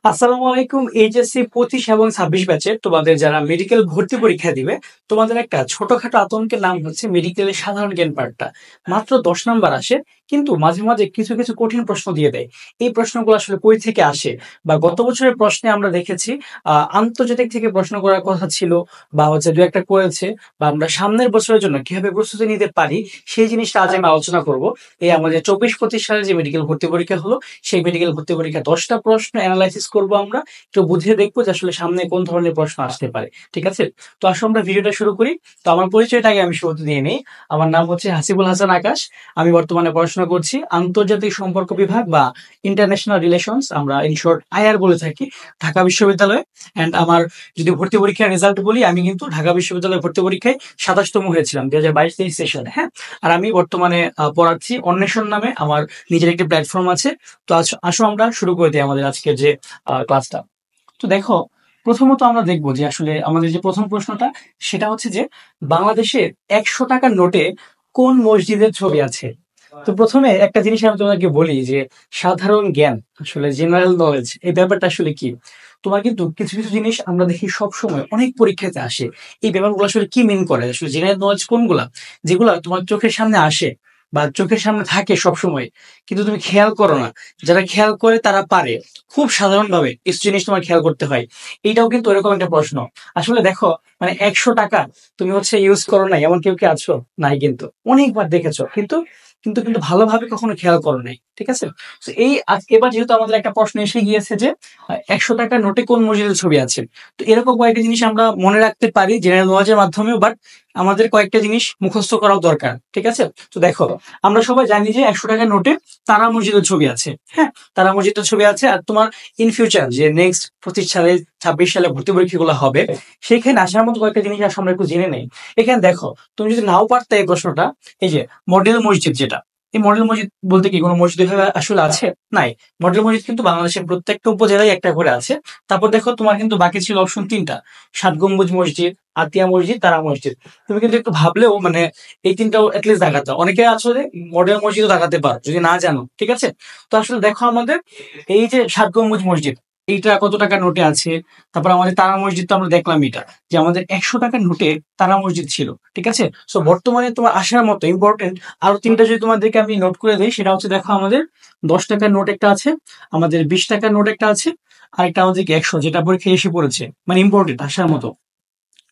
আসসালামু আলাইকুম। এইচএসসি 25 এবং 26 ব্যাচের তোমাদের যারা মেডিকেল ভর্তি পরীক্ষা দিবে, তোমাদের একটা ছোটখাটো আতঙ্কের নাম হচ্ছে মেডিকেলের সাধারণ জ্ঞান পার্টটা। মাত্র 10 নাম্বার আসে, কিন্তু মাঝে মাঝে কিছু কিছু কঠিন প্রশ্ন দিয়ে দেয়। এই প্রশ্নগুলো আসলে কই থেকে আসে, বা গত বছরের প্রশ্নে আমরা দেখেছি আন্তর্জাতিক থেকে প্রশ্ন করার কথা ছিল, বা হচ্ছে দু একটা করেছে, বা আমরা সামনের বছরের জন্য কিভাবে প্রস্তুতি নিতে পারি সেই জিনিসটা আজ আমি আলোচনা করব। এই আমাদের 24-25 সালে যে মেডিকেল ভর্তি পরীক্ষা হলো, সেই মেডিকেল ভর্তি পরীক্ষা 10টা প্রশ্ন অ্যানালাইসিস করব আমরা, একটু বুঝে দেখবো যে আসলে সামনে কোন ধরনের প্রশ্ন আসতে পারে। ঠিক আছে, তো আসলে আমরা ভিডিওটা শুরু করি। তো আমার পরিচয়টা আগে আমি শুরুতে দিয়ে নেই। আমার নাম হচ্ছে হাসিবুল হাসান আকাশ। আমি বর্তমানে পড়াশোনা করছি আন্তর্জাতিক সম্পর্ক বিভাগ বা ইন্টারন্যাশনাল রিলেশনস, আমরা ইন শর্ট আইআর বলে থাকি, ঢাকা বিশ্ববিদ্যালয়ে। অ্যান্ড আমার যদি ভর্তি পরীক্ষার রেজাল্ট বলি, আমি কিন্তু ঢাকা বিশ্ববিদ্যালয়ের ভর্তি পরীক্ষায় 27তম হয়েছিলাম 2022-23 সেশনে। হ্যাঁ, আর আমি বর্তমানে পড়াচ্ছি অন্বেষণ নামে, আমার নিজের একটি প্ল্যাটফর্ম আছে। তো আসো আমরা শুরু করে দিই আমাদের আজকের যে ক্লাসটা। তো দেখো, প্রথমত আমরা দেখবো যে আসলে আমাদের যে প্রথম প্রশ্নটা, সেটা হচ্ছে যে বাংলাদেশের 100 টাকার নোটে কোন মসজিদের ছবি আছে। তো প্রথমে একটা জিনিস আমি তোমাকে বলি যে সাধারণ জ্ঞান, আসলে জেনারেল নলেজ, এই ব্যাপারটা আসলে কি। তোমার কিন্তু কিছু কিছু জিনিস আমরা দেখি সব সময় অনেক পরীক্ষাতে আসে। এই ব্যাপারগুলো আসলে কি মিন করে, আসলে জেনারেল নলেজ কোনগুলা, যেগুলা তোমার চোখের সামনে আসে বা চোখের সামনে থাকে সব সময়, কিন্তু তুমি খেয়াল করো না। যারা খেয়াল করে তারা পারে। খুব সাধারণভাবে কিছু জিনিস তোমার খেয়াল করতে হয়। এইটাও কিন্তু এরকম একটা প্রশ্ন। আসলে দেখো, মানে 100 টাকা তুমি হচ্ছে ইউজ করো না এমন কেউ কি আছো? নাই, কিন্তু অনেকবার দেখেছো, কিন্তু কিন্তু কিন্তু ভালোভাবে কখনো খেয়াল করো নাই। ঠিক আছে, তো এবার যেহেতু আমাদের একটা প্রশ্ন এসে গিয়েছে যে 100 টাকার নোটে কোন মসজিদের ছবি আছে, তো এরকম কয়েকটা জিনিস আমরা মনে রাখতে পারি জেনারেল নলেজের মাধ্যমেও, বাট আমাদের কয়েকটা জিনিস মুখস্থ করাও দরকার। ঠিক আছে, তো দেখো, আমরা সবাই জানি যে 100 টাকার নোটে তারা মসজিদের ছবি আছে। হ্যাঁ, তারা মসজিদের ছবি আছে। আর তোমার ইন ফিউচার যে নেক্সট 25 সালে 26 সালে ভর্তি পরীক্ষাগুলো হবে, সেখানে আসার মতো কয়েকটা জিনিস আসলে আমরা একটু জেনে নেই। এখানে দেখো, তুমি যদি নাও পারতে এই প্রশ্নটা, এই যে মডেল মসজিদ যেটা, এই মডেল মসজিদ বলতে কি কোনো মসজিদ এভাবে আসলে আছে? নাই। মডেল মসজিদ কিন্তু বাংলাদেশের প্রত্যেকটা উপজেলায় একটা করে আছে। তারপর দেখো, তোমার কিন্তু বাকি ছিল অপশন তিনটা: ষাট গম্বুজ মসজিদ, আতিয়া মসজিদ, তারা মসজিদ। তুমি কিন্তু একটু ভাবলেও মানে এই তিনটাও অ্যাটলিস্ট দেখাতে, অনেকে আসলে মডেল মসজিদও দেখাতে পারো যদি না জানো। ঠিক আছে, তো আসলে দেখো আমাদের এই যে ষাট গম্বুজ মসজিদ, এইটা কত টাকার নোটে আছে। তারপর আমাদের তারা মসজিদ, তো আমরা দেখলাম এটা, যে আমাদের 100 টাকার নোটে তারা মসজিদ ছিল। ঠিক আছে, সো বর্তমানে তোমার আসার মতো ইম্পর্টেন্ট আরো তিনটা যদি তোমাদেরকে আমি নোট করে দিই, সেটা হচ্ছে দেখো আমাদের 10 টাকার নোট একটা আছে, আমাদের 20 টাকার নোট একটা আছে, আর একটা আমাদের 100, যেটা পরীক্ষায় এসে পড়েছে, মানে ইম্পর্টেন্ট আসার মতো।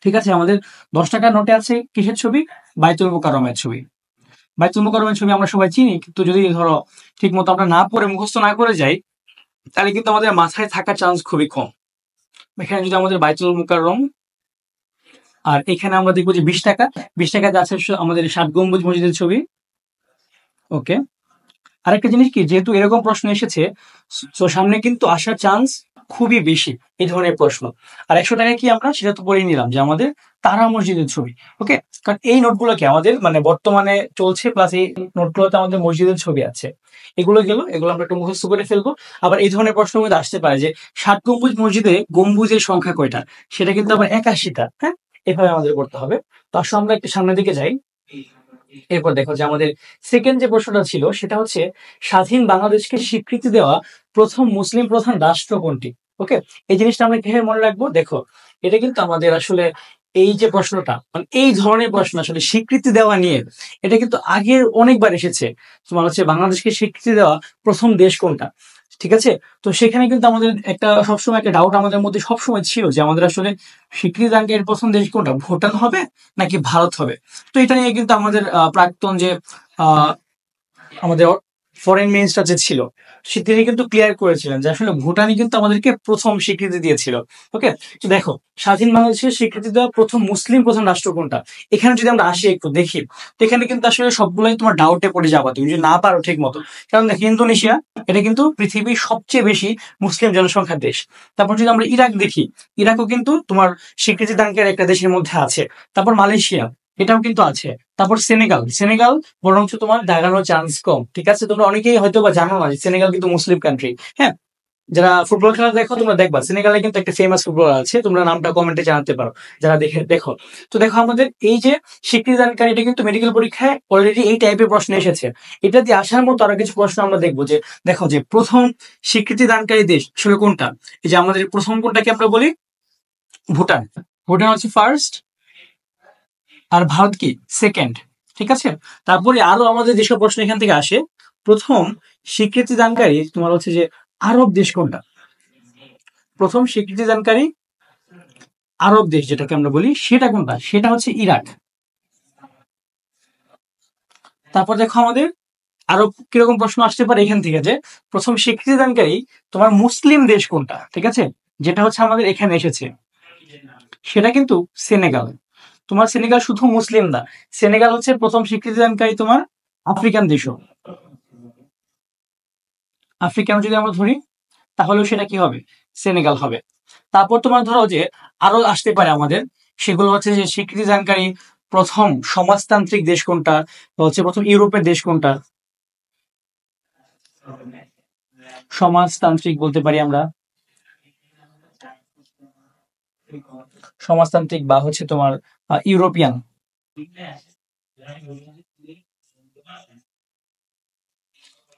ঠিক আছে, আমাদের 10 টাকার নোটে আছে কিসের ছবি? বাইতুল মোকাররমের ছবি। বাইতুল মোকাররমের ছবি আমরা সবাই চিনি, কিন্তু যদি ধরো ঠিক মতো আমরা না পড়ে মুখস্থ না করে যাই, তাহলে কিন্তু আমাদের মাথায় থাকার চান্স খুবই কম। এখানে যদি আমাদের বাইতুল মোকাররম, আর এখানে আমরা দেখবো যে 20 টাকা, 20 টাকাতে আছে আমাদের ষাট গম্বুজ মসজিদের ছবি। ওকে, আরেকটা জিনিস কি, যেহেতু এরকম প্রশ্ন এসেছে, তো সামনে কিন্তু আসার চান্স খুবই বেশি এই ধরনের প্রশ্ন। আর 100 টাকায় কি আমরা সেটা তো পড়ে নিলাম যে আমাদের তারা মসজিদের ছবি। ওকে, কারণ এই নোটগুলোকে আমাদের মানে বর্তমানে চলছে, প্লাস এই নোটগুলোতে আমাদের মসজিদের ছবি আছে। এগুলো গেল, এগুলো আমরা একটু মুখস্থ করে ফেলবো। আবার এই ধরনের প্রশ্ন কিন্তু আসতে পারে যে ষাট গম্বুজ মসজিদে গম্বুজের সংখ্যা কয়টা, সেটা কিন্তু আবার 81টা। হ্যাঁ, এভাবে আমাদের করতে হবে। তো আসলে আমরা একটু সামনের দিকে যাই। এরপর দেখো যে আমাদের সেকেন্ড যে প্রশ্নটা ছিল, সেটা হচ্ছে স্বাধীন বাংলাদেশকে স্বীকৃতি দেওয়া প্রথম মুসলিম প্রধান রাষ্ট্র কোনটি। ওকে, এই জিনিসটা আমরা কিভাবে মনে রাখবো, দেখো, এটা কিন্তু আমাদের আসলে এই যে প্রশ্নটা, মানে এই ধরনের প্রশ্ন আসলে স্বীকৃতি দেওয়া নিয়ে, এটা কিন্তু আগের অনেকবার এসেছে। তোমার হচ্ছে বাংলাদেশকে স্বীকৃতি দেওয়া প্রথম দেশ কোনটা। ঠিক আছে, তো সেখানে কিন্তু আমাদের একটা সবসময় একটা ডাউট আমাদের মধ্যে সবসময় ছিল যে আমাদের আসলে স্বীকৃতি দানকারী প্রথম দেশ কোনটা, ভুটান হবে নাকি ভারত হবে। তো এটা নিয়ে কিন্তু আমাদের প্রাক্তন যে আহ, আমাদের ফরেন মিনিস্টার যে ছিল, তিনি কিন্তু ক্লিয়ার করেছিলেন যে আসলে ভুটানই কিন্তু আমাদেরকে প্রথম স্বীকৃতি দিয়েছিল। ওকে, তো দেখো, স্বাধীন বাংলাদেশের স্বীকৃতি দেওয়া প্রথম মুসলিম প্রধান রাষ্ট্র কোনটা, এখানে যদি আমরা আসি একটু দেখি, তো এখানে কিন্তু আসলে সবগুলোই তোমার ডাউটে পড়ে যাবা তুমি যদি না পারো ঠিক মতো। কারণ দেখো, ইন্দোনেশিয়া, এটা কিন্তু পৃথিবীর সবচেয়ে বেশি মুসলিম জনসংখ্যার দেশ। তারপর যদি আমরা ইরাক দেখি, ইরাকও কিন্তু তোমার স্বীকৃতি দানকারী একটা দেশের মধ্যে আছে। তারপর মালয়েশিয়া, এটাও কিন্তু আছে। তারপর সেনেগাল, সেনেগাল বরঞ্চ তোমার দাঁড়ানোর চান্স কম। ঠিক আছে, তোমরা অনেকেই হয়তো বা জানো না যে সেনেগাল কিন্তু মুসলিম কান্ট্রি। হ্যাঁ, যারা ফুটবল খেলা দেখো তোমরা দেখবা সেনেগালে কিন্তু একটা ফেমাস ফুটবলার আছে, তোমরা নামটা কমেন্টে জানাতে পারো যারা দেখো। তো দেখো আমাদের এই যে স্বীকৃতিদানকারী, এটা কিন্তু মেডিকেল পরীক্ষায় অলরেডি এই টাইপের প্রশ্ন এসেছে। এটা দিয়ে আসার মতো আরো কিছু প্রশ্ন আমরা দেখবো যে দেখো যে প্রথম স্বীকৃতিদানকারী দেশ আসলে কোনটা। এই যে আমাদের প্রথম কোনটাকে আমরা বলি ভুটান। ভুটান হচ্ছে ফার্স্ট, আর ভারত কি সেকেন্ড। ঠিক আছে, তারপরে আরো আমাদের যেসব প্রশ্ন এখান থেকে আসে, প্রথম স্বীকৃতিদানকারী তোমার হচ্ছে যে আরব দেশ কোনটা। প্রথম স্বীকৃতিদানকারী আরব দেশ যেটাকে আমরা বলি সেটা কোনটা, সেটা হচ্ছে ইরাক। তারপর দেখো আমাদের আরো কিরকম প্রশ্ন আসতে পারে এখান থেকে, যে প্রথম স্বীকৃতিদানকারী তোমার মুসলিম দেশ কোনটা। ঠিক আছে, যেটা হচ্ছে আমাদের এখানে এসেছে সেটা কিন্তু সেনেগাল। তোমার সেনেগাল শুধু মুসলিম না, সেনেগাল হচ্ছে প্রথম স্বীকৃতিদানকারী তোমার আফ্রিকান দেশও। আফ্রিকান যদি আমরা ধরি তাহলেও সেটা কি হবে, সেনেগাল হবে। তারপর তোমার ধরো যে আরো আসতে পারে আমাদের, সেগুলো হচ্ছে যে স্বীকৃতিদানকারী প্রথম সমাজতান্ত্রিক দেশ কোনটা, হচ্ছে প্রথম ইউরোপের দেশ কোনটা। সমাজতান্ত্রিক বলতে পারি আমরা, সমাজতান্ত্রিক বা হচ্ছে তোমার ইউরোপিয়ান।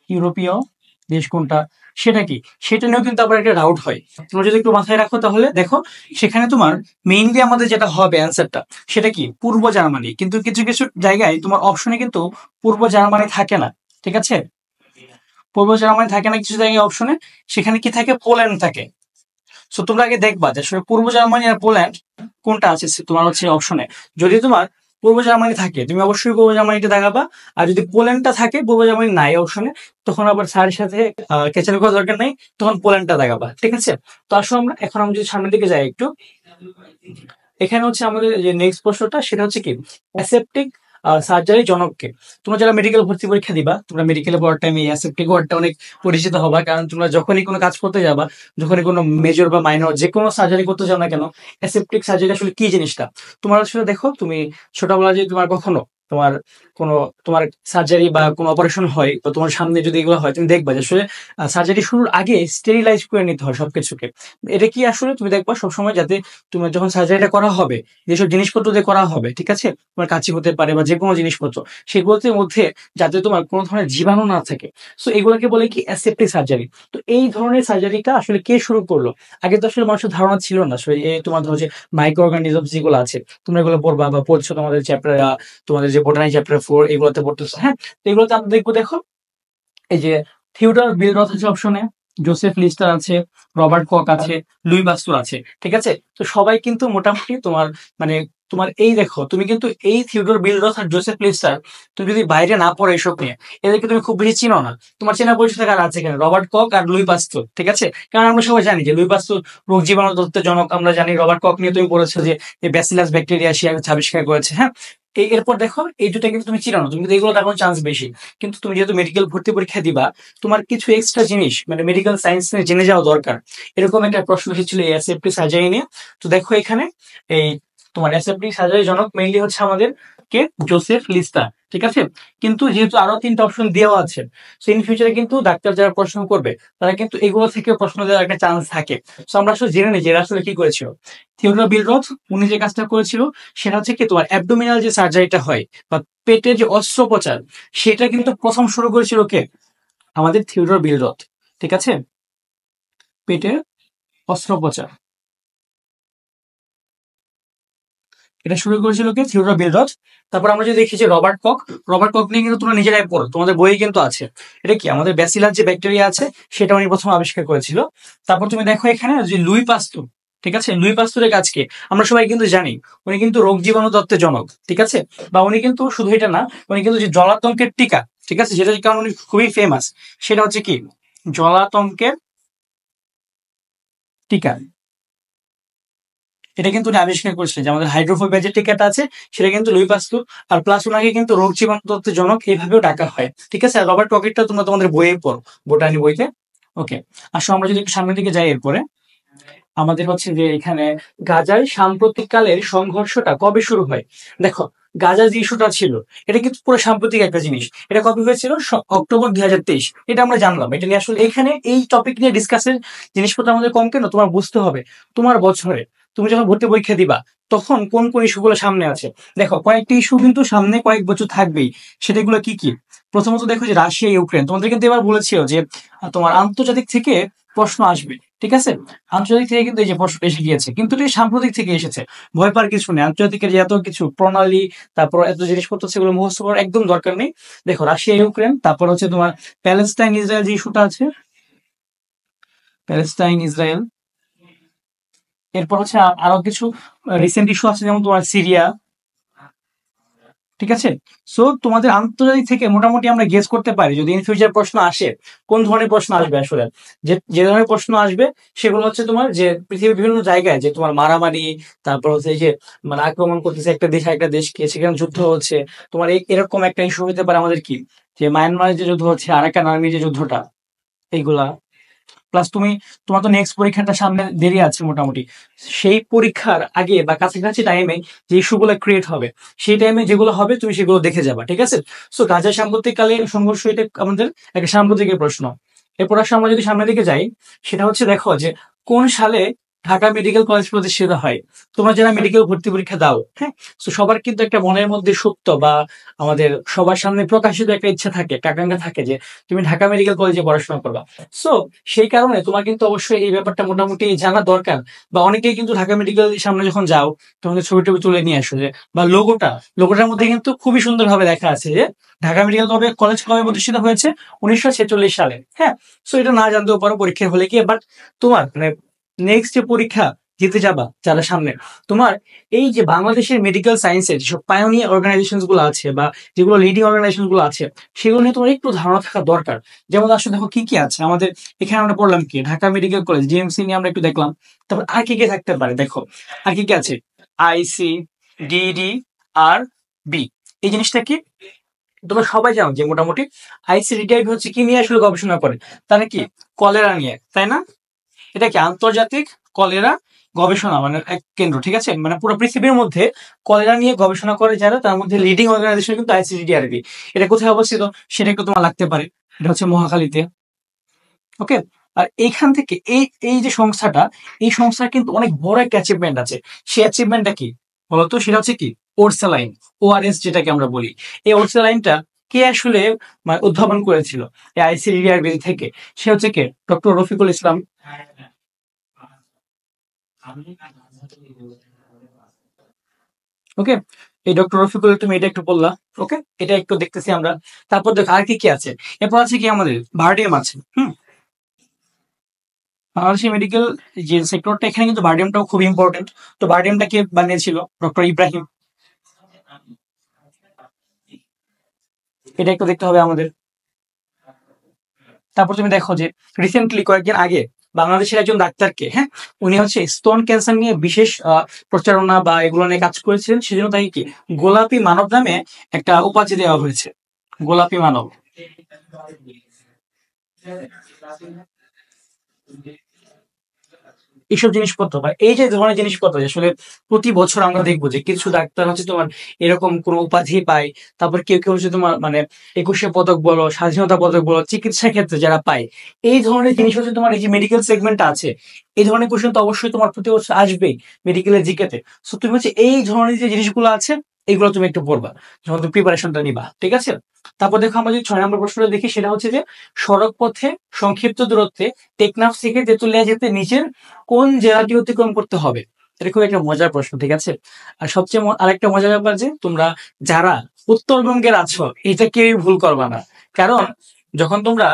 ইউরোপীয় দেশ কোনটা, সেটা কি, সেটা নিয়েও কিন্তু আবার একটা ডাউট হয়। তোমরা যদি একটু মাথায় রাখো তাহলে দেখো সেখানে তোমার মেইনলি আমাদের যেটা হবে অ্যান্সারটা সেটা কি পূর্ব জার্মানি, কিন্তু কিছু কিছু জায়গায় তোমার অপশনে কিন্তু পূর্ব জার্মানি থাকে না। ঠিক আছে, পূর্ব জার্মানি থাকে না কিছু জায়গায় অপশনে, সেখানে কি থাকে, পোল্যান্ড থাকে। সো তোমরা আগে দেখবা যে আসলে পূর্ব জার্মানি আর পোল্যান্ড কোনটা আছে তোমার হচ্ছে অপশনে। যদি তোমার পূর্ব জার্মানি থাকে তুমি অবশ্যই পূর্ব জার্মানিটা দেখাবা, আর যদি পোল্যান্ডটা থাকে পূর্ব জার্মানি নাই অপশনে, তখন আবার স্যারের সাথে কেচাল করার দরকার নেই, তখন পোল্যান্ডটা দেখাবা। ঠিক আছে, তো আসলে আমরা যদি সামনের দিকে যাই একটু, এখানে হচ্ছে আমাদের যে নেক্সট প্রশ্নটা সেটা হচ্ছে কি অ্যাসেপ্টিক সার্জারি জনককে। তোমরা যারা মেডিকেল ভর্তি পরীক্ষা দিবা, তোমরা মেডিকেলে পড়ার টাইমে অ্যাসেপ্টিক ওয়ার্ডটা অনেক পরিচিত হবা, কারণ তোমরা যখনই কোনো কাজ করতে যাবা, যখনই কোনো মেজর বা মাইনর যে কোনো সার্জারি করতে যাও না কেন, অ্যাসেপ্টিক সার্জারি আসলে কি জিনিসটা তোমার আসলে দেখো। তুমি ছোটবেলা যদি তোমার কখনো তোমার কোনো তোমার সার্জারি বা কোনো অপারেশন হয় বা তোমার সামনে যদি এগুলো হয়, তুমি দেখবা যে আসলে সার্জারি শুরুর আগে স্টেরিলাইজ করে নিতে হয় সবকিছুকে। এটা কি আসলে তুমি দেখবা সবসময়, যাতে তোমার যখন সার্জারিটা করা হবে যেসব জিনিসপত্র দিয়ে করা হবে, ঠিক আছে, তোমার কাঁচি হতে পারে বা যে কোনো জিনিসপত্র, সেগুলোতে মধ্যে যাতে তোমার কোনো ধরনের জীবাণু না থাকে। সো এগুলোকে বলে কি অ্যাসেপ্টিক সার্জারি। তো এই ধরনের সার্জারিটা আসলে কে শুরু করলো, আগে তো আসলে মানুষের ধারণা ছিল না আসলে এই তোমার ধরো যে মাইক্রো অর্গানিজম যেগুলো আছে, তোমরা এগুলো পড়বা বা পড়ছো তোমাদের চ্যাপ্টার, তোমাদের যে বোটানি চ্যাপ্টার 4 এগুলোতে পড়তেছো। হ্যাঁ, তো এগুলোতে আমরা দেখবো, দেখো এই যে থিওডর বিলরথ আছে অপশনে, জোসেফ লিস্টার আছে, রবার্ট কক আছে, লুই পাস্তুর আছে। ঠিক আছে, তো সবাই কিন্তু মোটামুটি তোমার মানে তোমার এই দেখো তুমি কিন্তু এই থিওডর বিলরথ আর জোসেফ লিস্টার তুমি যদি বাইরে না পড়ো এসব নিয়ে, এদেরকে তুমি খুব বেশি চিনো না। তোমার চেনা পরিচিত কার আছে এখানে, রবার্ট কক আর লুই পাস্তুর। ঠিক আছে, কারণ আমরা সবাই জানি যে লুই পাস্তুর রোগ জীবাণু তত্ত্বের জনক। আমরা জানি রবার্ট কক নিয়ে তুমি পড়েছো যে ব্যাসিলাস ব্যাকটেরিয়া সে আবিষ্কার করেছে। হ্যাঁ, এরপর দেখো এই দুটা কিন্তু তুমি চিনো না, তুমি কিন্তু এগুলো এখন চান্স বেশি। কিন্তু তুমি যেহেতু মেডিকেল ভর্তি পরীক্ষা দিবা, তোমার কিছু এক্সট্রা জিনিস মানে মেডিকেল সায়েন্স নিয়ে জেনে যাওয়া দরকার। এরকম একটা প্রশ্ন এসেছিল এই অ্যাসেপ্টিক সার্জারি নিয়ে। তো দেখো এখানে এই তোমার অ্যাসেপ্টিক সার্জারি জনক মেইনলি হচ্ছে আমাদের কে, জোসেফ লিস্টার। ঠিক আছে, কিন্তু যেহেতু আরো তিনটা অপশন দেওয়া আছে, সো ইন ফিউচারে কিন্তু ডাক্তার যারা প্রশ্ন করবে তারা কিন্তু এগুলো থেকে প্রশ্ন দেওয়ার একটা চান্স থাকে। সো আমরা আসলে জেনে নিই যে এরা আসলে কি করেছিল। থিওডর বিলরথ উনি যে কাজটা করেছিল সেটা হচ্ছে কি তোমার অ্যাবডোমিনাল যে সার্জারিটা হয় বা পেটের যে অস্ত্রোপচার, সেটা কিন্তু প্রথম শুরু করেছিল কে, আমাদের থিওডর বিলরথ। ঠিক আছে, পেটের অস্ত্রোপচার এটা শুরু করেছিল কে, থিওডর বিলরথ। তারপর আমরা যদি দেখি যে রবার্ট কক, রবার্ট কক নিয়ে কিন্তু তোমরা নিজেরাই পড়ো, তোমাদের বইয়ে কিন্তু আছে। এটা কি আমাদের ব্যাসিলার যে ব্যাকটেরিয়া আছে সেটা উনি প্রথম আবিষ্কার করেছিল। তারপর তুমি দেখো এখানে যে লুই পাস্তুর। ঠিক আছে, লুই পাস্তুরের কাজকে আমরা সবাই কিন্তু জানি, উনি কিন্তু রোগ জীবাণু তত্ত্বের জনক। ঠিক আছে, বা উনি কিন্তু শুধু এটা না, উনি কিন্তু যে জলাতঙ্কের টিকা, ঠিক আছে, যেটা কারণ উনি খুবই ফেমাস, সেটা হচ্ছে কি জলাতঙ্কের টিকা। এটা কিন্তু উনি আবিষ্কার করেছিলেন যে আমাদের হাইড্রোফোবিয়া যে টিকাটা আছে সেটা কিন্তু লুই পাস্তুর। আর প্লাস ওনাকে কিন্তু রোগ জীবাণু তত্ত্বের জনক এইভাবেও ডাকা হয়। ঠিক আছে, আর রবার্ট ককেটটা তোমরা তোমাদের বইয়ে পড়ো, বোটানি বইতে। ওকে, আসলে আমরা যদি একটু সামনের দিকে যাই এরপরে, আমাদের হচ্ছে যে এখানে গাজায় সাম্প্রতিককালের সংঘর্ষটা কবে শুরু হয়। দেখো গাজার যে ইস্যুটা ছিল, এটা কিন্তু পুরো সাম্প্রতিক একটা জিনিস। এটা কবে হয়েছিল? অক্টোবর 2023। এটা আমরা জানলাম। এটা নিয়ে আসলে এখানে এই টপিক নিয়ে ডিসকাসের জিনিসপত্র আমাদের কম কেন? তোমার বুঝতে হবে তোমার বছরে তুমি যখন ভর্তি পরীক্ষা দিবা তখন কোন কোন ইস্যুগুলো সামনে আছে। দেখো, কয়েকটি ইস্যু কিন্তু সামনে কয়েক বছর থাকবেই। সেটাগুলো কি কি? প্রথমত দেখো যে রাশিয়া ইউক্রেন, তোমাদের কিন্তু এবার বলেছিল যে তোমার আন্তর্জাতিক থেকে প্রশ্ন আসবে, ঠিক আছে? আন্তর্জাতিক থেকে কিন্তু এই যে প্রশ্ন এসে গিয়েছে, কিন্তু এটা সাম্প্রতিক থেকে এসেছে। ভয় পাওয়ার কিছু নেই। আন্তর্জাতিকের যে এত কিছু প্রণালী, তারপর এত জিনিসপত্র সেগুলো মুখস্থ করার একদম দরকার নেই। দেখো, রাশিয়া ইউক্রেন, তারপর হচ্ছে তোমার প্যালেস্টাইন ইসরায়েল যে ইস্যুটা আছে, প্যালেস্টাইন ইসরায়েল। এরপর হচ্ছে আরো কিছু রিসেন্ট ইস্যু আছে, যেমন তোমার সিরিয়া, ঠিক আছে? সো তোমাদের আন্তর্জাতিক থেকে মোটামুটি আমরা গেস করতে পারি যদি ইন ফিউচার প্রশ্ন আসে কোন ধরনের প্রশ্ন আসবে। আসলে যে যে ধরনের প্রশ্ন আসবে সেগুলো হচ্ছে তোমার যে পৃথিবীর বিভিন্ন জায়গায় যে তোমার মারামারি, তারপর হচ্ছে এই যে মানে আক্রমণ করতেছে একটা দেশ একটা দেশকে, সেখানে যুদ্ধ হচ্ছে, তোমার এরকম একটা ইস্যু হতে পারে আমাদের কি, যে মায়ানমারের যে যুদ্ধ হচ্ছে, আরাকান আর্মির যে যুদ্ধটা, এইগুলা। প্লাস তোমার তো নেক্সট পরীক্ষাটা সামনে দেরি আছে মোটামুটি। সেই পরীক্ষার আগে বা কাছাকাছি টাইমে যে ইস্যুগুলো ক্রিয়েট হবে, সেই টাইমে যেগুলো হবে তুমি সেগুলো দেখে যাবা, ঠিক আছে? সো গাজার সাম্প্রতিককালীন সংঘর্ষ, এটা আমাদের একটা সাম্প্রতিকের প্রশ্ন। এরপর আসলে আমরা যদি সামনের দিকে যাই, সেটা হচ্ছে দেখো যে কোন সালে ঢাকা মেডিকেল কলেজ প্রতিষ্ঠিত হয়। তোমরা যারা মেডিকেল ভর্তি পরীক্ষা দাও, হ্যাঁ, তো সবার কিন্তু একটা মনের মধ্যে সুপ্ত বা আমাদের সবার সামনে প্রকাশিত একটা ইচ্ছা থাকে, একটা আকাঙ্ক্ষা থাকে যে তুমি ঢাকা মেডিকেল কলেজে পড়াশোনা করবা। সো সেই কারণে তোমার কিন্তু অবশ্যই এই ব্যাপারটা মোটামুটি জানা দরকার। বা অনেকেই কিন্তু ঢাকা মেডিকেল সামনে যখন যাও তখন ছবি টবি তুলে নিয়ে আসো যে, বা লোগোটার মধ্যে কিন্তু খুবই সুন্দরভাবে লেখা আছে যে ঢাকা মেডিকেল কলেজ কবে প্রতিষ্ঠিত হয়েছে? 1946 সালে। হ্যাঁ, সো এটা না জানতেও পারো পরীক্ষার হলে গিয়ে, বাট তোমার মানে নেক্সট যে পরীক্ষা দিতে যাবা যারা সামনে, তোমার এই যে বাংলাদেশের মেডিকেল সায়েন্সের যেসব পায়োনিয়ার অর্গানাইজেশন গুলো আছে বা যেগুলো লিডিং অর্গানাইজেশন গুলো আছে, সেগুলো নিয়ে তোমার একটু ধারণা থাকা দরকার। যেমন আসলে দেখো কি কি আছে আমাদের এখানে। আমরা পড়লাম কি ঢাকা মেডিকেল কলেজ, ডিএমসি নিয়ে আমরা একটু দেখলাম। তারপর আর কি কি থাকতে পারে দেখো, আর কি কি আছে? আইসি, ডিডি, আর বি। এই জিনিসটা কি তোমরা সবাই জানো যে মোটামুটি আইসিডিডিআরবি হচ্ছে কি নিয়ে আসলে গবেষণা করে? তাহলে কি কলেরা নিয়ে, তাই না? এটা কি আন্তর্জাতিক কলেরা গবেষণা মানে এক কেন্দ্র, ঠিক আছে? মানে পুরো পৃথিবীর মধ্যে কলেরা নিয়ে গবেষণা করে যারা, তার মধ্যে লিডিং অর্গানাইজেশন কিন্তু আইসিডিডিআরবি। এটা কোথায় অবস্থিত সেটা একটু তোমার লাগতে পারে। এটা হচ্ছে মহাখালীতে। ওকে। আর এইখান থেকে এই এই যে সংস্থাটা, এই সংস্থার কিন্তু অনেক বড় একটা অ্যাচিভমেন্ট আছে। সেই অ্যাচিভমেন্টটা কি বলতো? সেটা হচ্ছে কি ওরসালাইন, ওআরএস যেটাকে আমরা বলি। এই ওরসালাইনটা কে আসলে মানে উদ্ভাবন করেছিল এই আইসিডিডিআরবি থেকে? সে হচ্ছে কে? ডক্টর রফিকুল ইসলাম। ওকে। এই ডক্টর রফিকুল, তুমি এটা একটু বললা। ওকে, এটা একটু দেখতেছি আমরা। তারপর দেখো আর কি কি আছে। এরপর আছে কি আমাদের বারডিএম আছে। বাংলাদেশের মেডিকেল যে সেক্টরটা, এখানে কিন্তু বারডিএমটাও খুব ইম্পর্টেন্ট। তো বারডিএমটা কে বানিয়েছিল? ডক্টর ইব্রাহিম। এটা একটু দেখতে হবে আমাদের। তারপর তুমি দেখো যে রিসেন্টলি কয়েকদিন আগে বাংলাদেশের একজন ডাক্তারকে, হ্যাঁ, উনি হচ্ছে স্তন ক্যান্সার নিয়ে বিশেষ প্রচারণা বা এগুলো নিয়ে কাজ করেছিলেন, সেজন্য তাকে কি গোলাপী মানব নামে একটা উপাধি দেওয়া হয়েছে। গোলাপী মানব। এইসব জিনিসপত্র বা এই যে ধরনের জিনিসপত্র আসলে প্রতি বছর আমরা দেখবো যে কিছু ডাক্তার হচ্ছে তোমার এরকম কোন উপাধি পায়। তারপর কেউ কেউ হচ্ছে তোমার মানে একুশে পদক বলো, স্বাধীনতা পদক বলো, চিকিৎসা ক্ষেত্রে যারা পায়। এই ধরনের জিনিস হচ্ছে তোমার এই যে মেডিকেল সেগমেন্টটা আছে, এই ধরনের কোশ্চেন তো অবশ্যই তোমার প্রতি বছর আসবেই মেডিকেলের জিকেতে। সো তুমি হচ্ছে এই ধরনের যে জিনিসগুলো আছে এগুলো তুমি একটু পড়বা যখন তুমি প্রিপারেশনটা নিবা, ঠিক আছে? তারপর দেখো আমরা যদি 6 নম্বর প্রশ্নটা দেখি, সেটা হচ্ছে যে সড়ক পথে সংক্ষিপ্ত দূরত্বে টেকনাফ থেকে তেতুলিয়া যেতে নিচের কোন জেলাটি অতিক্রম করতে হবে? এটা খুব একটা মজার প্রশ্ন, ঠিক আছে? আর সবচেয়ে আরেকটা মজার ব্যাপার যে তোমরা যারা উত্তরবঙ্গের আছো, এটা কেউই ভুল করবা না। কারণ যখন তোমরা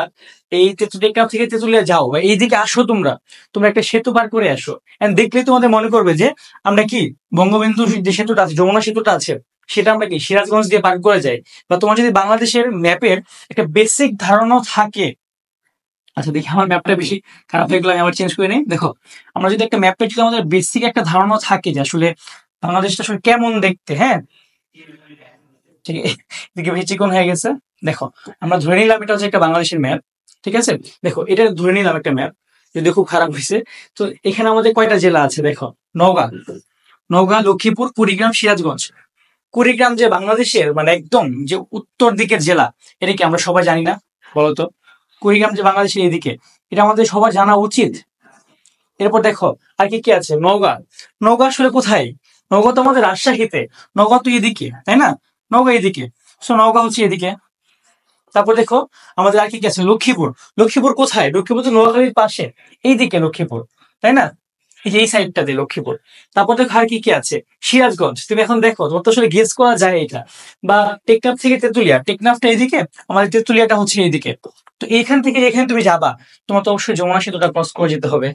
এই টেকনাফ থেকে তেতুলিয়া যাও বা এইদিকে আসো, তোমরা তোমরা একটা সেতু পার করে আসো, এন্ড দেখলে তোমাদের মনে করবে যে আমরা কি বঙ্গবন্ধু যে সেতুটা আছে, যমুনা সেতুটা আছে, সেটা আমরা কি সিরাজগঞ্জ দিয়ে পার করে যাই। বা তোমার যদি বাংলাদেশের ম্যাপের একটা বেসিক ধারণাও থাকে, আচ্ছা দেখি আমার ম্যাপটা বেশি খারাপ হয়ে গেলে আমি আবার চেঞ্জ করে নিই। দেখো, আমরা যদি একটা ম্যাপের যদি আমাদের বেসিক একটা ধারণা থাকে যে আসলে বাংলাদেশটা আসলে কেমন দেখতে, হ্যাঁ, ঠিক আছে, এদিকে বেশি চিকন হয়ে গেছে। দেখো, আমরা ধরে নিলাম এটা হচ্ছে একটা বাংলাদেশের ম্যাপ, ঠিক আছে? দেখো, এটা ধরে নিলাম একটা ম্যাপ, যদি খুব খারাপ হয়েছে। তো এখানে আমাদের কয়টা জেলা আছে দেখো? নওগাঁ, নওগাঁ, লক্ষ্মীপুর, কুড়িগ্রাম, সিরাজগঞ্জ। কুড়িগ্রাম যে বাংলাদেশের মানে একদম যে উত্তর দিকের জেলা, এটা কি আমরা সবাই জানি না? বলতো, কুড়িগ্রাম যে বাংলাদেশের এদিকে, এটা আমাদের সবার জানা উচিত। এরপর দেখো আর কি কি আছে। নওগাঁ। নওগাঁ আসলে কোথায়? নওগাঁ তো আমাদের রাজশাহীতে। নওগাঁ তো এদিকে, তাই না? নওগাঁ এদিকে। সো নওগাঁ হচ্ছে এদিকে। তারপর দেখো আমাদের আর কি কি আছে। লক্ষ্মীপুর। লক্ষ্মীপুর কোথায়? লক্ষ্মীপুর তো নোয়াখালীর পাশে, এইদিকে লক্ষ্মীপুর, তাই না? এই যে এই সাইডটাতে লক্ষ্মীপুর। তারপর দেখো আর কি কি আছে। সিরাজগঞ্জ। তুমি এখন দেখো, তোমার তো আসলে গেস করা যায় এটা। বা টেকনাফ থেকে তেতুলিয়া, টেকনাফটা এইদিকে, আমাদের তেতুলিয়াটা হচ্ছে এইদিকে। তো এইখান থেকে এখানে তুমি যাবা, তোমার তো অবশ্যই যমুনা সেতুটা ক্রস করে যেতে হবে।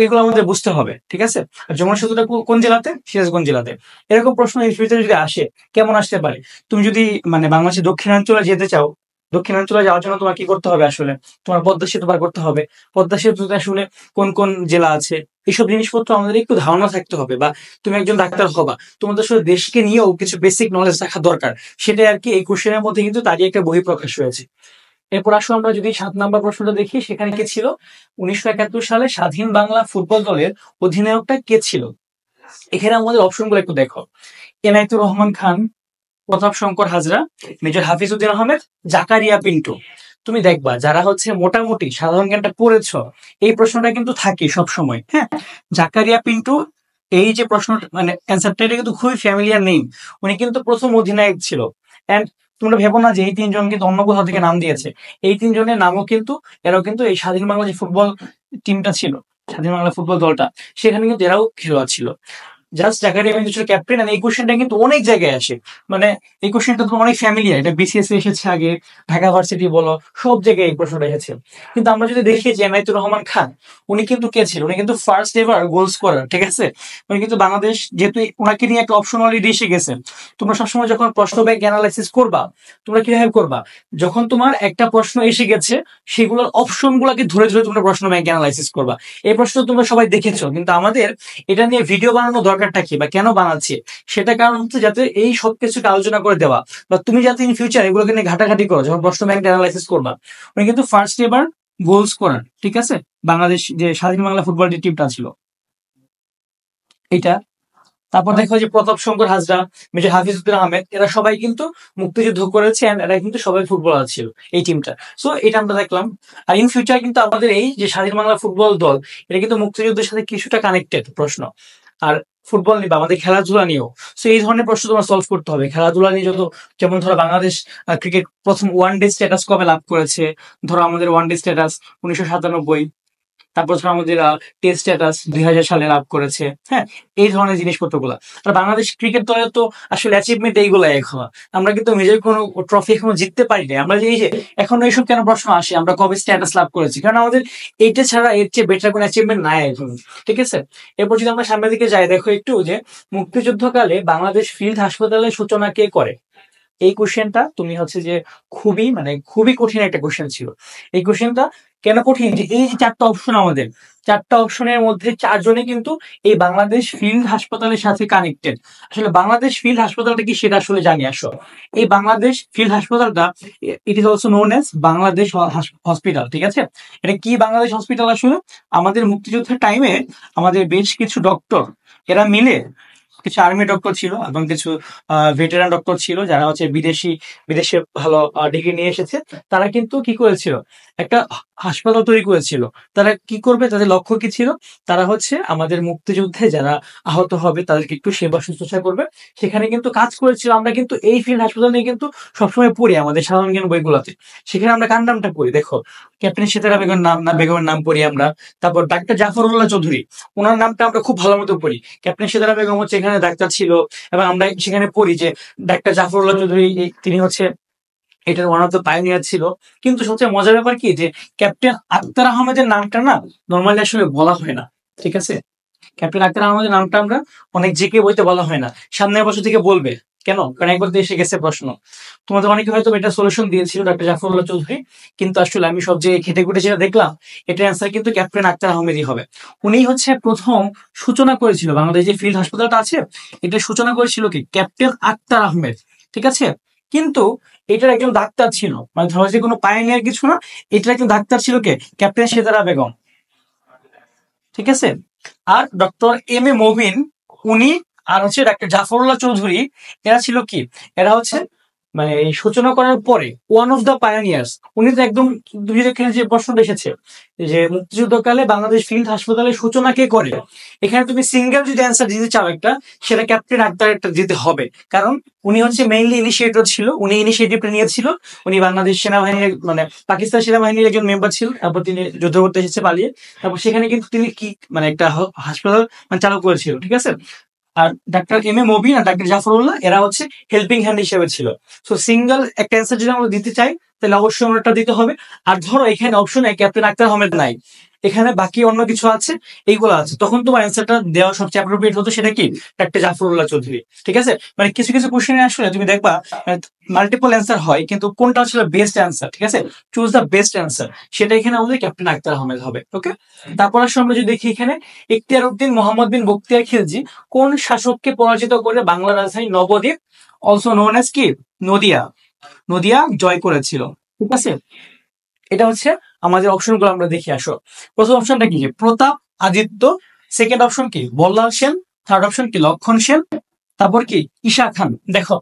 এগুলো আমাদের বুঝতে হবে, ঠিক আছে? আর যমুনা সেতুটা কোন জেলাতে? সিরাজগঞ্জ জেলাতে। এরকম প্রশ্ন এই ফিউচারে যদি আসে, কেমন আসতে পারে? তুমি যদি মানে বাংলাদেশের দক্ষিণাঞ্চলে যেতে চাও, দক্ষিণাঞ্চলে যাওয়ার জন্য তোমার কি করতে হবে আসলে? তোমার পদ্মা সেতু পার করতে হবে। পদ্মা সেতুতে আসলে কোন কোন জেলা আছে, এইসব জিনিসপত্র আমাদের একটু ধারণা থাকতে হবে। বা তুমি একজন ডাক্তার হবা, তোমাদের আসলে দেশকে নিয়েও কিছু বেসিক নলেজ রাখা দরকার। সেটাই আর কি এই কোশ্চেনের মধ্যে কিন্তু তারই একটা বহিঃপ্রকাশ রয়েছে। এরপর আসো আমরা যদি 7 নম্বর প্রশ্নটা দেখি, সেখানে কি ছিল? 1971 সালে স্বাধীন বাংলা ফুটবল দলের অধিনায়কটা কে ছিল? এখানে আমাদের অপশন গুলো একটু দেখো। এনায়েতুর রহমান খান, প্রতাপ শঙ্কর হাজরা, মেজর হাফিজউদ্দিন আহমেদ, জাকারিয়া পিন্টু। তুমি দেখবা যারা হচ্ছে মোটামুটি সাধারণ জ্ঞানটা পড়েছ, এই প্রশ্নটা কিন্তু থাকে সব সময়। হ্যাঁ, জাকারিয়া পিন্টু, এই যে প্রশ্ন মানে অ্যান্সারটা, এটা কিন্তু খুবই ফ্যামিলিয়ার নেম। উনি কিন্তু প্রথম অধিনায়ক ছিল। এন্ড তোমরা ভেবো না যে এই তিনজন কিন্তু অন্য কোথাও থেকে নাম দিয়েছে। এই তিনজনের নামও কিন্তু, এরাও কিন্তু এই স্বাধীন বাংলা যে ফুটবল টিমটা ছিল, স্বাধীন বাংলা ফুটবল দলটা, সেখানে কিন্তু এরাও খেলোয়াড় ছিল। জাস্ট জাকারিয়া মিন্টু ছিল ক্যাপ্টেন। আর এই কোশ্চেনটা কিন্তু অনেক জায়গায় আসে। মানে এই কোশ্চেনটা তো অনেক ফ্যামিলিয়ার, এটা বিসিএস এসেছে আগে, ঢাকা ভার্সিটি বলো, সব জায়গায় এই প্রশ্নটা এসেছে। কিন্তু আমরা যদি দেখি যে এনায়েতুর রহমান খান, উনি কিন্তু কে ছিল? উনি কিন্তু ফার্স্ট এভার গোল স্কোরার, ঠিক আছে? উনি কিন্তু বাংলাদেশ যেহেতু ওনাকে নিয়ে একটা অপশন অলরেডি এসে গেছে। তোমরা সবসময় যখন প্রশ্ন ব্যাংক অ্যানালাইসিস করবা, তোমরা কিভাবে করবা? যখন তোমার একটা প্রশ্ন এসে গেছে, সেগুলোর অপশন গুলাকে ধরে ধরে তোমরা প্রশ্ন ব্যাংক অ্যানালাইসিস করবা। এই প্রশ্ন তোমরা সবাই দেখেছো, কিন্তু আমাদের এটা নিয়ে ভিডিও বানানো দরকারটা কি, বা কেন বানাচ্ছি, সেটা কারণ হচ্ছে যাতে এই সব কিছুকে আলোচনা করে দেওয়া, বা তুমি যাতে ইন ফিউচার এগুলোকে নিয়ে ঘাটাঘাটি করো যখন প্রশ্ন ব্যাংক অ্যানালাইসিস করবা। উনি কিন্তু ফার্স্ট এবার গোলস করার, ঠিক আছে? বাংলাদেশ যে স্বাধীন বাংলা ফুটবল যে টিমটা ছিল, এটা। তারপর দেখো যে প্রতাপ শঙ্কর হাজরা, মেজর হাফিজউদ্দিন আহমেদ, এরা সবাই কিন্তু মুক্তিযুদ্ধ করেছে and এরা কিন্তু সবাই ফুটবলার ছিল এই টিমটা। সো এটা আমরা দেখলাম। আর ইন ফিউচার কিন্তু আমাদের এই যে স্বাধীন বাংলা ফুটবল দল, এটা কিন্তু মুক্তিযুদ্ধের সাথে কিছুটা কানেক্টেড প্রশ্ন। আর ফুটবল নিয়ে বা আমাদের খেলাধুলা নিয়েও, সো এই ধরনের প্রশ্ন তোমার সলভ করতে হবে খেলাধুলা নিয়ে। যত যেমন ধরো বাংলাদেশ ক্রিকেট প্রথম ওয়ান ডে স্ট্যাটাস কবে লাভ করেছে, ধরো আমাদের ওয়ান ডে স্ট্যাটাস 1997। তারপর ধরো আমাদের টেস্ট স্ট্যাটাস 2000 সালে লাভ করেছে। হ্যাঁ, এই ধরনের জিনিসপত্রগুলো। আর বাংলাদেশ ক্রিকেট দলের তো আসলে অ্যাচিভমেন্ট এইগুলো এখন। আমরা কিন্তু মেজর কোনো ট্রফি এখনো জিততে পারি না। আমরা যে এই যে এখন এইসব কেন প্রশ্ন আসে, আমরা কবে স্ট্যাটাস লাভ করেছি, কারণ আমাদের এইটা ছাড়া এর চেয়ে বেটার কোনো অ্যাচিভমেন্ট নাই এখন, ঠিক আছে? এরপর যদি আমরা সামনের দিকে যাই, দেখো একটু যে মুক্তিযুদ্ধকালে বাংলাদেশ ফিল্ড হাসপাতালের সূচনা কে করে? এই কোশ্চেনটা তুমি হচ্ছে যে খুবই মানে খুবই কঠিন একটা কোশ্চেন ছিল। এই কোশ্চেনটা কেন কঠিন? যে এই যে চারটা অপশন, আমাদের চারটা অপশনের মধ্যে চারজনে কিন্তু এই বাংলাদেশ ফিল্ড হাসপাতালের সাথে কানেক্টেড। আসলে বাংলাদেশ ফিল্ড হাসপাতালটা কি সেটা আসলে জানি আসো। এই বাংলাদেশ ফিল্ড হাসপাতালটা, it is also known as Bangladesh hospital, ঠিক আছে? এটা কি বাংলাদেশ হসপিটাল? আসলে আমাদের মুক্তিযুদ্ধের টাইমে আমাদের বেশ কিছু ডক্টর, এরা মিলে, কিছু আর্মি ডক্টর ছিল এবং কিছু ভেটেরান ডক্টর ছিল যারা হচ্ছে বিদেশে ভালো ডিগ্রি নিয়ে এসেছে। তারা কিন্তু কি করেছিল, একটা হাসপাতাল তৈরি করেছিল। তারা কি করবে, তাদের লক্ষ্য কি ছিল? তারা হচ্ছে আমাদের মুক্তিযুদ্ধে যারা আহত হবে তাদেরকে একটু সেবা শুশ্রূষা করবে। সেখানে কিন্তু কাজ করেছিল। আমরা কিন্তু এই ফিল্ড হাসপাতাল নিয়ে কিন্তু সবসময় পড়ি আমাদের সাধারণ জ্ঞান বইগুলোতে। সেখানে আমরা কার নামটা পড়ি? দেখো, ক্যাপ্টেন সেতারা বেগমের নাম পড়ি আমরা। তারপর ডাক্তার জাফরুল্লাহ চৌধুরী, ওনার নামটা আমরা খুব ভালো মতো পড়ি। ক্যাপ্টেন সেতারা বেগম হচ্ছে এখানে ডাক্তার ছিল, এবং আমরা সেখানে পড়ি যে ডাক্তার জাফরুল্লাহ চৌধুরী তিনি হচ্ছে এটার ওয়ান অফ দ্য পাইনিয়ার ছিল। কিন্তু সবচেয়ে মজার ব্যাপার কি, যে ক্যাপ্টেন আক্তার আহমেদের নামটা না নর্মালি আসলে বলা হয় না, ঠিক আছে? ক্যাপ্টেন আক্তার আহমেদের নামটা আমরা অনেক জিকে বইতে বলা হয় না। সামনের বছর থেকে বলবে। কেন? কারণ একবার তো এসে গেছে প্রশ্ন। তোমাদের অনেকে হয়তো এটা সলিউশন দিয়েছিল ডাক্তার জাফরুল্লাহ চৌধুরী, কিন্তু আসলে আমি সব যে খেটে খুঁটে যেটা দেখলাম, এটার অ্যান্সার কিন্তু ক্যাপ্টেন আক্তার আহমেদই হবে। উনি হচ্ছে প্রথম সূচনা করেছিল বাংলাদেশ যে ফিল্ড হাসপাতালটা আছে, এটা সূচনা করেছিল কি ক্যাপ্টেন আক্তার আহমেদ, ঠিক আছে? কিন্তু এটার একজন ডাক্তার ছিল, মানে ধরো যে কোনো পায়োনিয়ার কিছু না, এটার একজন ডাক্তার ছিল কে? ক্যাপ্টেন সেতারা বেগম, ঠিক আছে? আর ডক্টর এম এ মবিন, উনি আর হচ্ছে ডাক্তার জাফরুল্লাহ চৌধুরী, এরা ছিল কি, এরা হচ্ছে মানে এই সূচনা করার পরে ওয়ান অফ দ্য পায়োনিয়ার্স। উনি তো একদম, তুমি এখানে যে প্রশ্নটা এসেছে যে মুক্তিযুদ্ধকালে বাংলাদেশ ফিল্ড হাসপাতালের সূচনা কে করে, এখানে তুমি সিঙ্গেল যদি অ্যান্সার দিতে চাও একটা, সেটা ক্যাপ্টেন আক্তার একটা দিতে হবে। কারণ উনি হচ্ছে মেইনলি ইনিশিয়েটর ছিল, উনি ইনিশিয়েটিভটা নিয়েছিল। উনি বাংলাদেশ সেনাবাহিনীর মানে পাকিস্তান সেনাবাহিনীর একজন মেম্বার ছিল, তারপর তিনি যুদ্ধ করতে এসেছে পালিয়ে, তারপর সেখানে কিন্তু তিনি কি মানে একটা হাসপাতাল মানে চালু করেছিল, ঠিক আছে। আর doctor M A Mobin R doctor Zafrullah এরা হচ্ছে হেল্পিং হ্যান্ড হিসেবে ছিল। সো সিঙ্গেল একটা অ্যান্সার যদি আমরা দিতে চাই তাহলে অবশ্যই আমরা দিতে হবে। আর ধরো এখানে অপশনে ক্যাপ্টেন আক্তার আহমেদ নাই, এখানে বাকি অন্য কিছু আছে, এইগুলো আছে, তখন তোমার অ্যান্সারটা দেওয়া সবচেয়ে অ্যাপ্রোপ্রিয়েট হতো সেটা কি, ডাক্তার জাফরুল্লাহ চৌধুরী, ঠিক আছে। মানে কিছু কিছু কোশ্চেনে আসলে তুমি দেখবা মাল্টিপল অ্যান্সার হয়, কিন্তু কোনটা আসলে বেস্ট অ্যান্সার, ঠিক আছে, চুজ দ্য বেস্ট অ্যান্সার, সেটা এখানে আমাদের ক্যাপ্টেন আক্তার আহমেদ হবে। ওকে, তারপর আসলে আমরা যদি দেখি এখানে ইখতিয়ার উদ্দিন মোহাম্মদ বিন বখতিয়ার খিলজি কোন শাসককে পরাজিত করে বাংলা রাজধানী নবদ্বীপ অলসো নোন অ্যাজ কি নদিয়া, নদিয়া জয় করেছিল, ঠিক আছে। এটা হচ্ছে আমাদের অপশন গুলো আমরা দেখে আসো। প্রথম অপশনটা কি, প্রতাপ আদিত্য। সেকেন্ড অপশন কি, বল্লাল সেন। থার্ড অপশন কি, লক্ষণ সেন। তারপর কি, ঈশা খান। দেখো,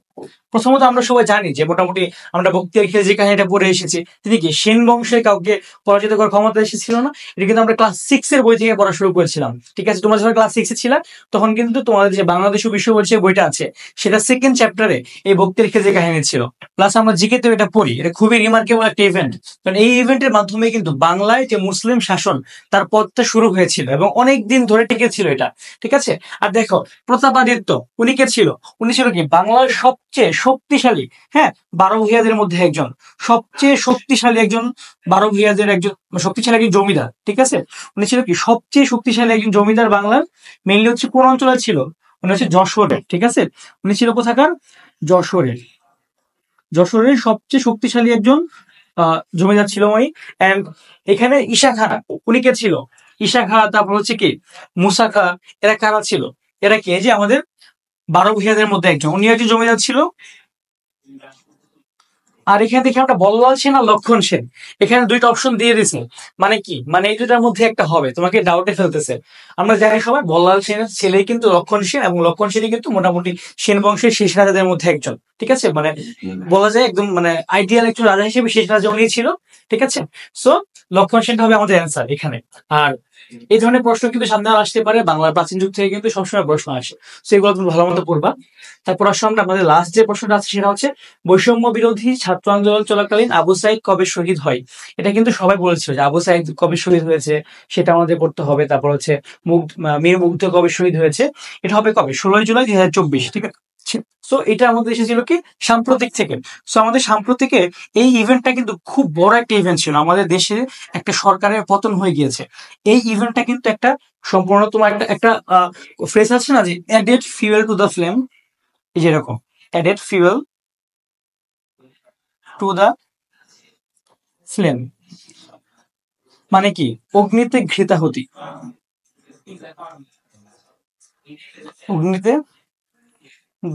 প্রথমত আমরা সবাই জানি যে মোটামুটি আমরা বখতিয়ার খিলজি কাহিনীটা পড়ে এসেছি, তিনি কি সেন বংশের কাউকে পরাজিত করার ক্ষমতা এসেছিল না। এটা কিন্তু আমরা ক্লাস 6 এর বই থেকে পড়া শুরু করেছিলাম, ঠিক আছে। তোমরা যখন ক্লাস 6 এ ছিল তখন কিন্তু তোমাদের যে বাংলাদেশ ও বিশ্ব পরিচয় বইটা আছে, সেটা সেকেন্ড চ্যাপ্টারে এই বখতিয়ার খিলজি কাহিনী ছিল। প্লাস আমরা জিকে তো এটা পড়ি, এটা খুবই রিমার্কেবল একটা ইভেন্ট, কারণ এই ইভেন্টের মাধ্যমে কিন্তু বাংলায় যে মুসলিম শাসন তার পথটা শুরু হয়েছিল এবং অনেক দিন ধরে টিকে ছিল এটা, ঠিক আছে। আর দেখো, প্রতাপাদিত্য উনি কে ছিল, উনি ছিল কি বাংলার সবচেয়ে শক্তিশালী, হ্যাঁ, 12 ভূঁইয়াদের মধ্যে একজন, সবচেয়ে শক্তিশালী একজন 12 ভূঁইয়াদের একজন শক্তিশালী একজন জমিদার, ঠিক আছে। উনি ছিল কি সবচেয়ে শক্তিশালী একজন জমিদার বাংলার। মেইনলি হচ্ছে কোন অঞ্চলে ছিল, উনি হচ্ছে যশোরের, ঠিক আছে। উনি ছিল কোথাকার, যশোরের, যশোরের সবচেয়ে শক্তিশালী একজন জমিদার ছিল উনি। এন্ড এখানে ঈশা খাঁ, উনি কে ছিল, ঈশা খাঁ, তারপর হচ্ছে কি মুসা খাঁ, এরা কারা ছিল, এরা কি, এই যে আমাদের 12 ভূঁইয়াদের মধ্যে একজন, উনি একজন জমিদার ছিল। আর এখানে দেখি আমরা বল্লাল সেন আর লক্ষণ সেন, এখানে দুইটা অপশন দিয়ে দিছে। মানে কি, মানে এই দুটার মধ্যে একটা হবে, তোমাকে ডাউটে ফেলতেছে। আমরা জানি সবাই বল্লাল সেনের ছেলে কিন্তু লক্ষণ সেন, এবং লক্ষণ সেনই কিন্তু মোটামুটি সেন বংশের শেষ রাজাদের মধ্যে একজন, ঠিক আছে। মানে বলা যায় একদম মানে আইডিয়াল একজন রাজা হিসেবে শেষ রাজা উনি ছিল, ঠিক আছে। সো লক্ষণ সেনটা হবে আমাদের অ্যান্সার এখানে। আর এই ধরনের প্রশ্ন কিন্তু সামনে আসতে পারে, বাংলার প্রাচীন যুগ থেকে কিন্তু সবসময় প্রশ্ন আসে, তো এগুলো তুমি ভালো মতো পড়বা। তারপর আসলে আমরা আমাদের লাস্ট যে প্রশ্নটা আছে সেটা হচ্ছে বৈষম্য বিরোধী ছাত্র আন্দোলন চলাকালীন আবু সাইদ কবে শহীদ হয়। এটা কিন্তু সবাই বলেছিল যে আবু সাইদ কবে শহীদ হয়েছে, সেটা আমাদের পড়তে হবে। তারপর হচ্ছে মীর মুগ্ধ কবে শহীদ হয়েছে, এটা হবে কবে, 16 জুলাই 2024, ঠিক আছে। সো এটা আমাদের এসেছিল কি সাম্প্রতিক থেকে। সো আমাদের সাম্প্রতিকে এই ইভেন্টটা কিন্তু খুব বড় একটা ইভেন্ট ছিল, আমাদের দেশে একটা সরকারের পতন হয়ে গিয়েছে। এই ইভেন্টটা কিন্তু একটা সম্পূর্ণ তোমার একটা একটা ফ্রেজ আছে না, যে added fuel to the flame, এই যে এরকম added fuel to the flame, মানে কি অগ্নিতে ঘৃতাহুতি, অগ্নিতে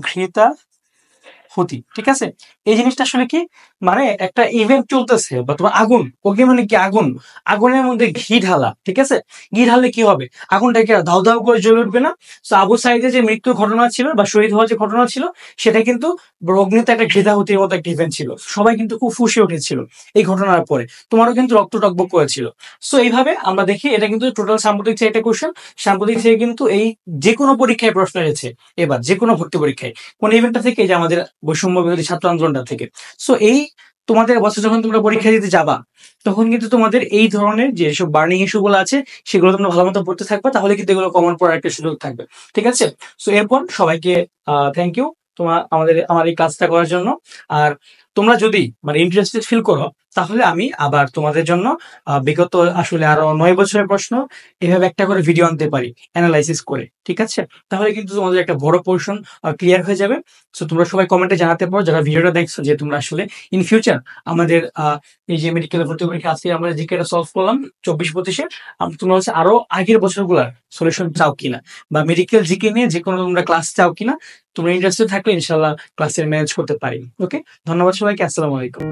ঘৃতাহুতি, ঠিক আছে। এই জিনিসটা আসলে কি, মানে একটা ইভেন্ট চলতেছে বা তোমার আগুন, অগ্নি মানে কি আগুন, আগুনের মধ্যে ঘি ঢালা, ঠিক আছে। ঘি ঢাললে কি হবে, আগুনটা কি দাউ দাউ করে জ্বলে উঠবে না। তো আবু সাইদের যে মৃত্যুর ঘটনা ছিল বা শহীদ হওয়ার যে ঘটনা ছিল, সেটা কিন্তু অগ্নিতে একটা ঘৃতাহুতির মতো একটা ইভেন্ট ছিল, সবাই কিন্তু খুব ফুঁসে উঠেছিল এই ঘটনার পরে, তোমারও কিন্তু রক্ত টকবক করেছিল। সো এইভাবে আমরা দেখি এটা কিন্তু টোটাল সাম্প্রতিক থেকে একটা কোশ্চেন, সাম্প্রতিক থেকে কিন্তু এই যে কোনো পরীক্ষায় প্রশ্ন এসেছে, এবার যে কোনো ভর্তি পরীক্ষায় কোন ইভেন্টটা থেকে, যে আমাদের বৈষম্য বিরোধী ছাত্র আন্দোলনটা থেকে। সো এই তোমাদের বছর যখন তোমরা পরীক্ষা দিতে যাবা, তখন কিন্তু তোমাদের এই ধরনের যে সব বার্নিং ইস্যু গুলো আছে সেগুলো তোমরা ভালো মতো পড়তে থাকবে, তাহলে কিন্তু এগুলো কমন পড়ার একটা সুযোগ থাকবে, ঠিক আছে। সো এরপর সবাইকে থ্যাংক ইউ তোমার আমার এই ক্লাসটা করার জন্য। আর তোমরা যদি মানে ইন্টারেস্টেড ফিল করো, তাহলে আমি আবার তোমাদের জন্য বিগত আসলে আরো 9 বছরের প্রশ্ন এভাবে একটা করে ভিডিও আনতে পারি অ্যানালাইসিস করে, ঠিক আছে। তাহলে কিন্তু তোমাদের একটা বড় পোর্শন ক্লিয়ার হয়ে যাবে। সো তোমরা সবাই কমেন্টে জানাতে পারো যারা ভিডিওটা দেখছো, যে তোমরা আসলে ইন ফিউচার আমাদের এই যে মেডিকেল ভর্তি পরীক্ষা আজকে আমরা জিকেটা সলভ করলাম 24-25-এ, তোমরা হচ্ছে আরো আগের বছরগুলোর সলিউশন চাও কিনা, বা মেডিকেল জিকে নিয়ে যে কোনো তোমরা ক্লাস চাও কিনা, তোমরা ইন্টারেস্টেড থাকলে ইনশাল্লাহ ক্লাসের ম্যানেজ করতে পারি। ওকে, ধন্যবাদ সবাইকে, আসসালামু আলাইকুম।